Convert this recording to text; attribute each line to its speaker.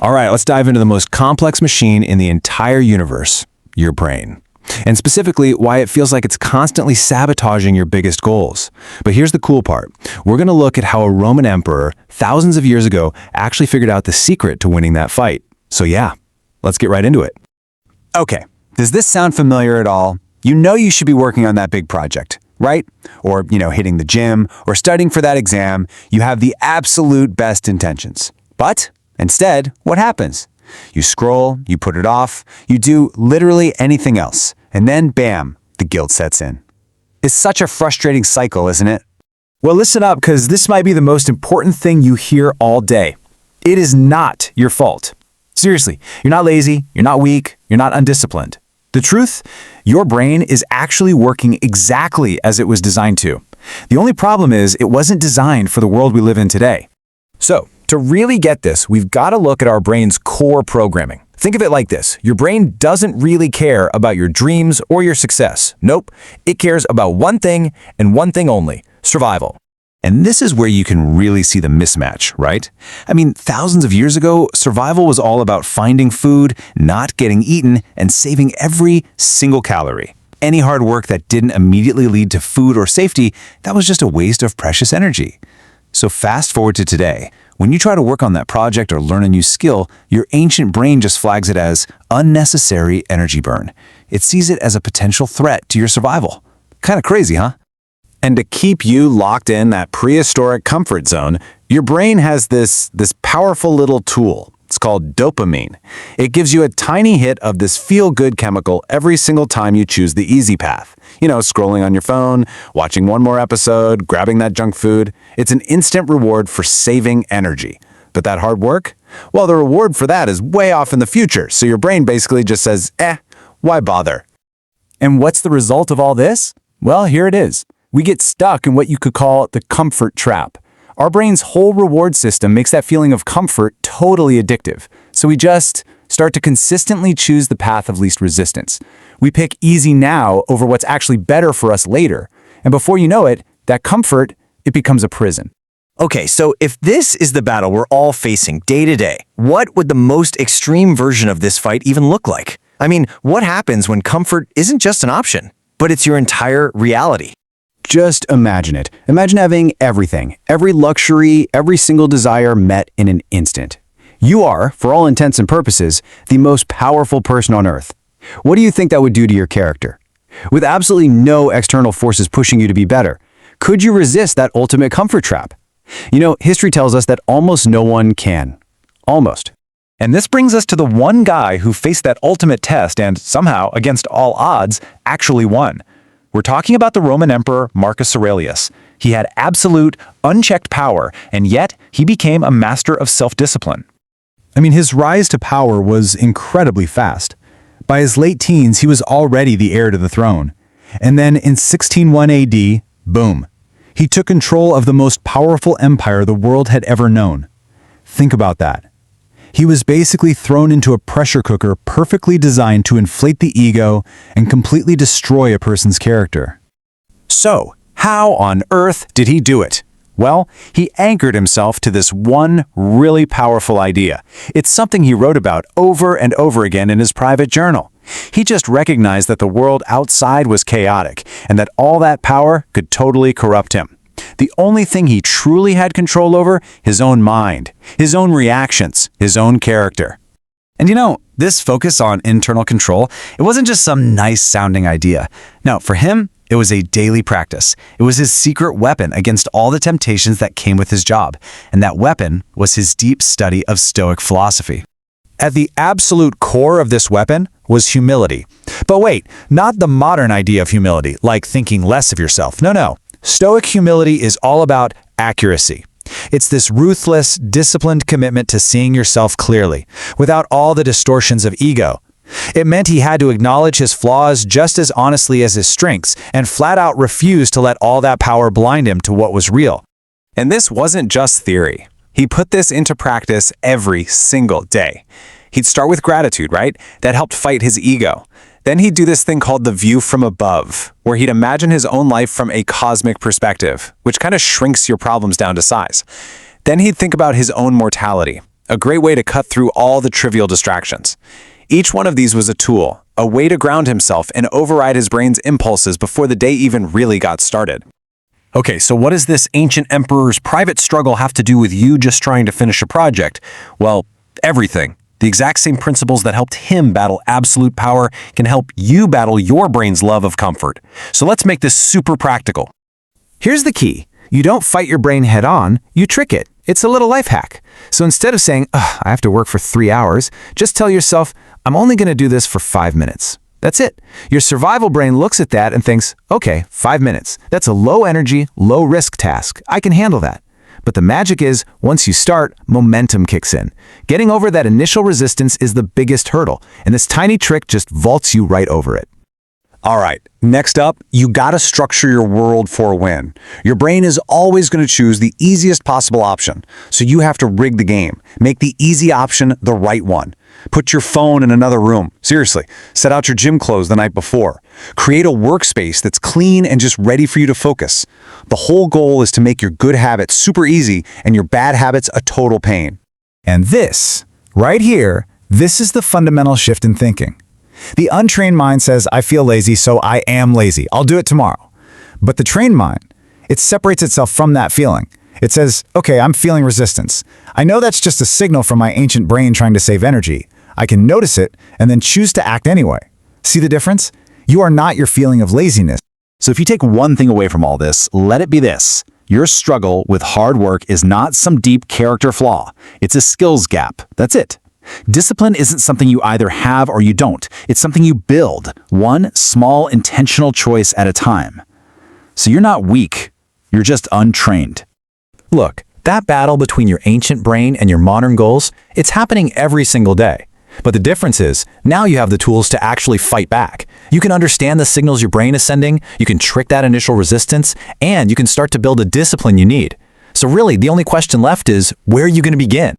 Speaker 1: All right, let's dive into the most complex machine in the entire universe, your brain. And specifically, why it feels like it's constantly sabotaging your biggest goals. But here's the cool part. We're going to look at how a Roman emperor, thousands of years ago, actually figured out the secret to winning that fight. So yeah, let's get right into it.
Speaker 2: Okay, does this sound familiar at all? You know you should be working on that big project, right? Or, hitting the gym or studying for that exam. You have the absolute best intentions. But instead, what happens? You scroll, you put it off, you do literally anything else, and then bam, the guilt sets in. It's such a frustrating cycle, isn't it?
Speaker 3: Well, listen up, because this might be the most important thing you hear all day. It is not your fault. Seriously, you're not lazy, you're not weak, you're not undisciplined. The truth? Your brain is actually working exactly as it was designed to. The only problem is it wasn't designed for the world we live in today. So, to really get this, we've got to look at our brain's core programming. Think of it like this. Your brain doesn't really care about your dreams or your success. Nope. It cares about one thing and one thing only: survival.
Speaker 1: And this is where you can really see the mismatch, right? I mean, thousands of years ago, survival was all about finding food, not getting eaten, and saving every single calorie. Any hard work that didn't immediately lead to food or safety, that was just a waste of precious energy. So fast forward to today. When you try to work on that project or learn a new skill, your ancient brain just flags it as unnecessary energy burn. It sees it as a potential threat to your survival. Kind of crazy, huh?
Speaker 2: And to keep you locked in that prehistoric comfort zone, your brain has this powerful little tool. It's called dopamine. It gives you a tiny hit of this feel-good chemical every single time you choose the easy path. Scrolling on your phone, watching one more episode, grabbing that junk food. It's an instant reward for saving energy. But that hard work? Well, the reward for that is way off in the future, so your brain basically just says, why bother?
Speaker 3: And what's the result of all this? Well, here it is. We get stuck in what you could call the comfort trap. Our brain's whole reward system makes that feeling of comfort totally addictive. So we just start to consistently choose the path of least resistance. We pick easy now over what's actually better for us later. And before you know it, that comfort, it becomes a prison.
Speaker 4: Okay, so if this is the battle we're all facing day to day, what would the most extreme version of this fight even look like? I mean, what happens when comfort isn't just an option, but it's your entire reality?
Speaker 2: Just imagine it. Imagine having everything, every luxury, every single desire met in an instant. You are, for all intents and purposes, the most powerful person on earth. What do you think that would do to your character? With absolutely no external forces pushing you to be better, could you resist that ultimate comfort trap? History tells us that almost no one can. Almost.
Speaker 3: And this brings us to the one guy who faced that ultimate test and somehow, against all odds, actually won. We're talking about the Roman Emperor Marcus Aurelius. He had absolute, unchecked power, and yet he became a master of self-discipline.
Speaker 5: I mean, his rise to power was incredibly fast. By his late teens, he was already the heir to the throne. And then in 1601 AD, boom, he took control of the most powerful empire the world had ever known. Think about that. He was basically thrown into a pressure cooker perfectly designed to inflate the ego and completely destroy a person's character.
Speaker 2: So, how on earth did he do it? Well, he anchored himself to this one really powerful idea. It's something he wrote about over and over again in his private journal. He just recognized that the world outside was chaotic and that all that power could totally corrupt him. The only thing he truly had control over, his own mind, his own reactions, his own character.
Speaker 3: And this focus on internal control, it wasn't just some nice-sounding idea. No, for him, it was a daily practice. It was his secret weapon against all the temptations that came with his job. And that weapon was his deep study of Stoic philosophy.
Speaker 5: At the absolute core of this weapon was humility. But wait, not the modern idea of humility, like thinking less of yourself. No. Stoic humility is all about accuracy. It's this ruthless, disciplined commitment to seeing yourself clearly, without all the distortions of ego. It meant he had to acknowledge his flaws just as honestly as his strengths, and flat out refuse to let all that power blind him to what was real.
Speaker 1: And this wasn't just theory. He put this into practice every single day. He'd start with gratitude, right? That helped fight his ego. Then he'd do this thing called the view from above, where he'd imagine his own life from a cosmic perspective, which kind of shrinks your problems down to size. Then he'd think about his own mortality.
Speaker 2: a great way to cut through all the trivial distractions. Each one of these was a tool, a way to ground himself and override his brain's impulses before the day even really got started.
Speaker 4: Okay, so what does this ancient emperor's private struggle have to do with you just trying to finish a project? Well, everything. The exact same principles that helped him battle absolute power can help you battle your brain's love of comfort. So let's make this super practical.
Speaker 3: Here's the key. You don't fight your brain head on, you trick it. It's a little life hack. So instead of saying, I have to work for 3 hours, just tell yourself, I'm only going to do this for 5 minutes. That's it. Your survival brain looks at that and thinks, okay, 5 minutes. That's a low energy, low risk task. I can handle that. But the magic is, once you start, momentum kicks in. Getting over that initial resistance is the biggest hurdle, and this tiny trick just vaults you right over it.
Speaker 2: All right, next up, you gotta structure your world for a win. Your brain is always gonna choose the easiest possible option, so you have to rig the game. Make the easy option the right one. Put your phone in another room. Seriously, set out your gym clothes the night before. Create a workspace that's clean and just ready for you to focus. The whole goal is to make your good habits super easy and your bad habits a total pain.
Speaker 3: And this, right here, this is the fundamental shift in thinking. The untrained mind says, I feel lazy, so I am lazy. I'll do it tomorrow. But the trained mind, it separates itself from that feeling. It says, okay, I'm feeling resistance. I know that's just a signal from my ancient brain trying to save energy. I can notice it and then choose to act anyway. See the difference? You are not your feeling of laziness.
Speaker 1: So if you take one thing away from all this, let it be this. Your struggle with hard work is not some deep character flaw. It's a skills gap. That's it. Discipline isn't something you either have or you don't. It's something you build, one small intentional choice at a time. So you're not weak. You're just untrained.
Speaker 5: Look, that battle between your ancient brain and your modern goals, it's happening every single day. But the difference is, now you have the tools to actually fight back. You can understand the signals your brain is sending, you can trick that initial resistance, and you can start to build a discipline you need. So really, the only question left is, where are you going to begin?